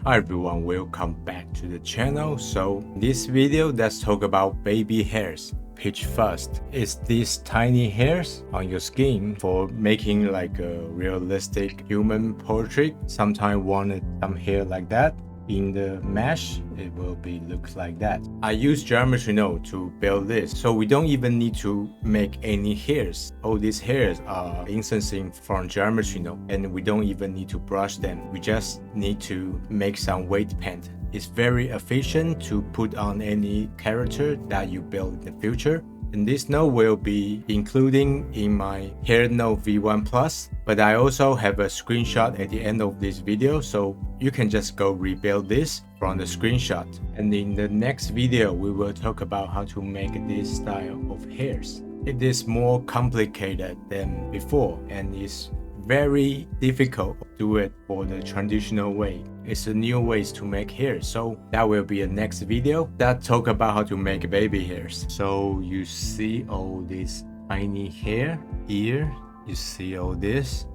Hi everyone, welcome back to the channel. So in this video, let's talk about baby hairs. Pitch first is these tiny hairs on your skin for making like a realistic human portrait. Sometimes wanted some hair like that. In the mesh, it will be looks like that. I use geometry node to build this, so we don't even need to make any hairs. All these hairs are instancing from geometry node, and we don't even need to brush them. We just need to make some weight paint. It's very efficient to put on any character that you build in the future. And this node will be including in my hair node V1 Plus, but I also have a screenshot at the end of this video, so you can just go rebuild this from the screenshot. And in the next video, we will talk about how to make this style of hairs. It is more complicated than before, and it's very difficult to do it for the traditional way. It's a new ways to make hair, so that will be a next video that talk about how to make baby hairs. So you see all this tiny hair here, you see all this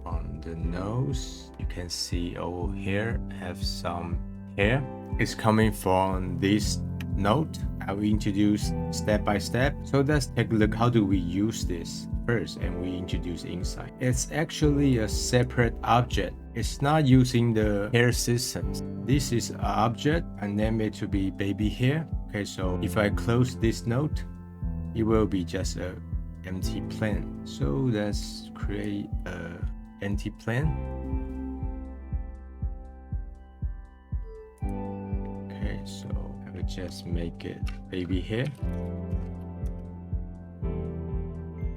on the nose, you can see all here have some hair. It's coming from this node. I will introduce step by step. So let's take a look how do we use this first, and we introduce inside. It's actually a separate object. It's not using the hair systems. This is an object. I name it to be baby hair. Okay, so if I close this node, it will be just a empty plane. So let's create a empty plane. Okay, so I will just make it baby hair.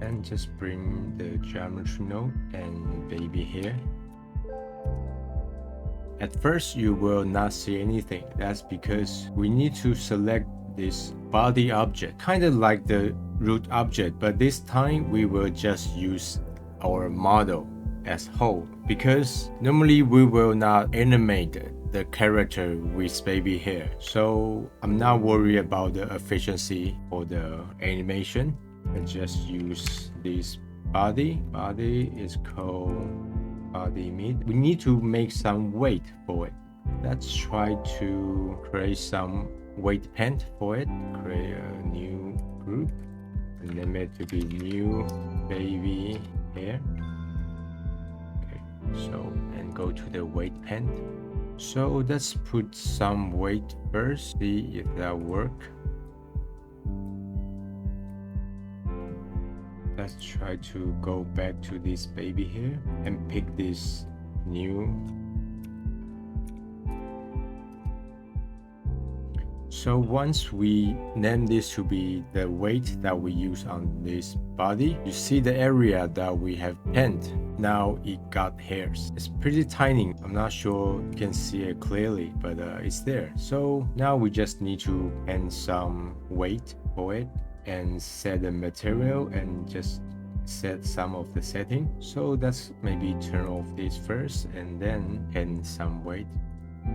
And just bring the geometry node and baby hair. At first, you will not see anything. That's because we need to select this body object, kind of like the root object, but this time we will just use our model as whole, because normally we will not animate the character with baby hair. So I'm not worried about the efficiency for the animation. And just use this body. Body is called body mid. We need to make some weight for it. Let's try to create some weight paint for it. Create a new group and name it to be new baby hair. Okay, so and go to the weight paint. So let's put some weight first, see if that works. Let's try to go back to this baby hair and pick this new. So once we name this to be the weight that we use on this body, you see the area that we have painted. Now it got hairs. It's pretty tiny. I'm not sure you can see it clearly, but it's there. So now we just need to add some weight for it and set the material and just set some of the setting. So let's maybe turn off this first and then add some weight.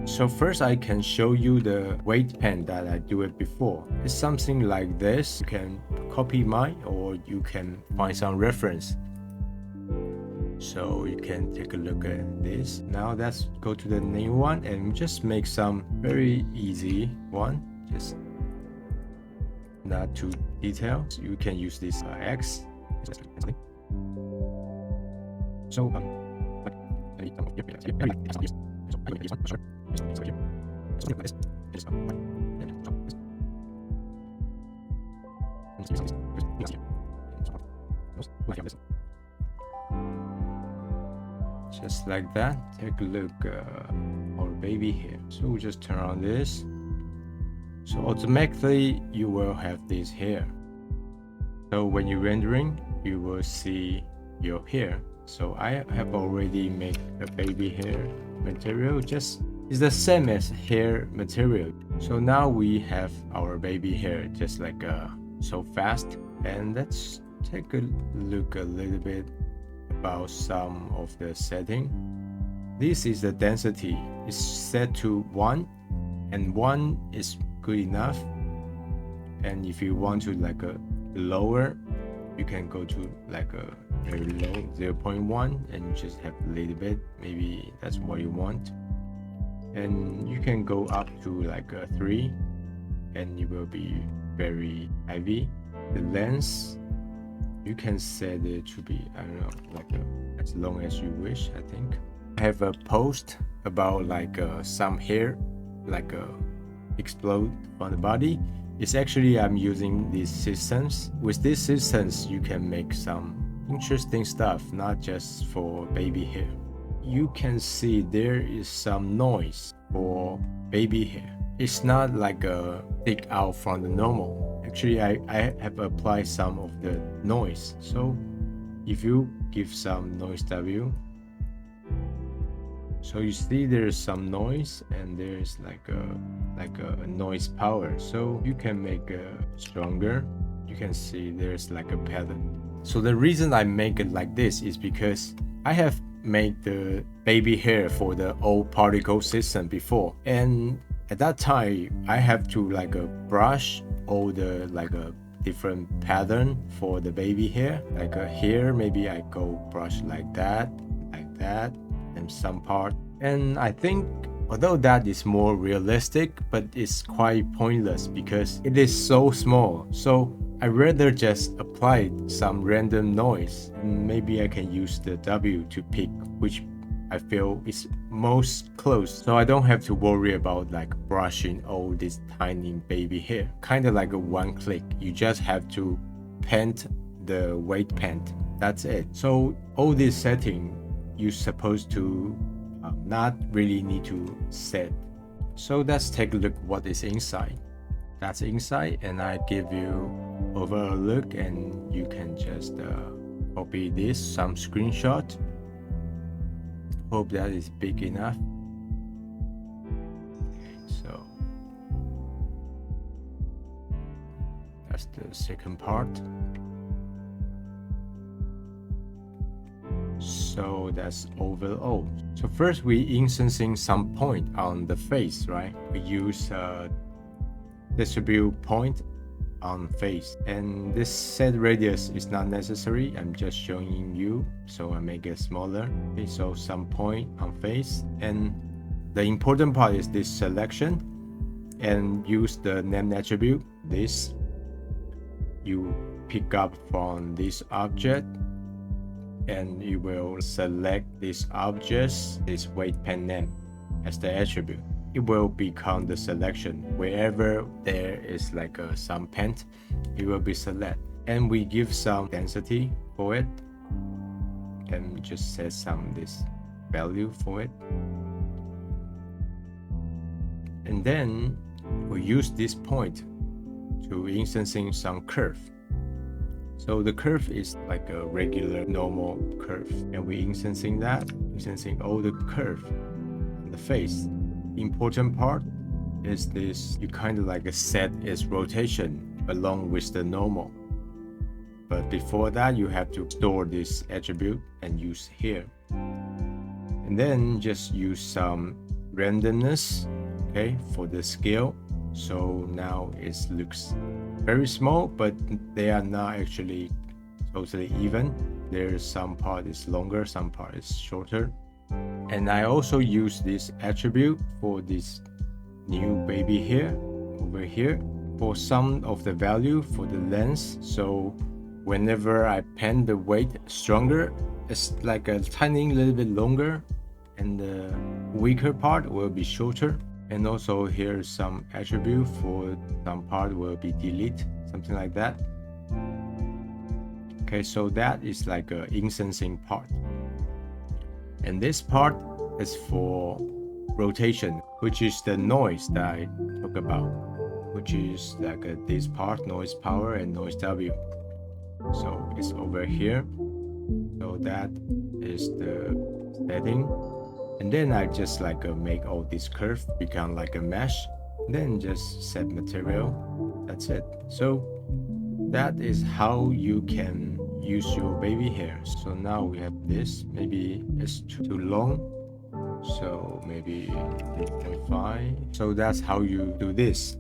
So first I can show you the weight paint that I do it before. It's something like this. You can copy mine or you can find some reference. So you can take a look at this. Now let's go to the new one and just make some very easy one. Just not too detailed. So you can use this X. So just like that. Take a look our baby hair. So we just turn on this. So automatically you will have this hair. So when you're rendering, you will see your hair. So I have already made a baby hair material. Just it's the same as hair material. So now we have our baby hair just like so fast. And let's take a look a little bit about some of the setting. This is the density. It's set to 1, and 1 is good enough. And if you want to like a lower, you can go to like a very low 0.1 and just have a little bit. Maybe that's what you want. and you can go up to like a 3, and it will be very heavy. The length, you can set it to be, I don't know, like as long as you wish. I think I have a post about like some hair like explode on the body. It's actually I'm using these systems. With these systems you can make some interesting stuff, not just for baby hair. You can see there is some noise for baby hair. It's not like a stick out from the normal. Actually I have applied some of the noise. So if you give some noise W, so you see there's some noise and there's like a noise power. So you can make it stronger. You can see there's like a pattern. So the reason I make it like this is because I have made the baby hair for the old particle system before, and at that time I have to like brush all the like a different pattern for the baby hair. Like here maybe I go brush like that, and some part. And I think although that is more realistic, but it's quite pointless because it is so small. So I rather just apply some random noise, and maybe I can use the W to pick which I feel is most close, so I don't have to worry about like brushing all this tiny baby hair. Kind of like a one click, you just have to paint the weight paint, that's it. So all this setting you're supposed to not really need to set. So let's take a look what is inside. That's inside, and I give you over a look, and you can just copy this, some screenshot. Hope that is big enough. So that's the second part. So that's overall. So first we instancing some point on the face, right? We use distribute point on face, and this set radius is not necessary. I'm just showing you, so I make it smaller. Okay, so some point on face, and the important part is this selection, and use the name attribute. This you pick up from this object, and you will select this object's this weight pen name as the attribute. It will become the selection. Wherever there is like some paint, it will be select. And we give some density for it, and just set some this value for it. And then we use this point to instancing some curve. So the curve is like a regular normal curve, and we instancing all the curve on the face. Important part is this, you kind of like set its rotation along with the normal, but before that you have to store this attribute and use here, and then just use some randomness, okay, for the scale. So now it looks very small, but they are not actually totally even. There's some part is longer, some part is shorter. And I also use this attribute for this new baby hair over here for some of the value for the length. So whenever I pen the weight stronger, it's like a tiny little bit longer, and the weaker part will be shorter. And also here's some attribute for some part will be delete, something like that. Okay, so that is like a instancing part. And this part is for rotation, which is the noise that I talk about, which is like this part, noise power and noise W. So it's over here. So that is the setting. And then I just like make all this curve become like a mesh. Then just set material. That's it. So that is how you can use your baby hair. So now we have this. Maybe it's too long, so maybe 3.5. So that's how you do this.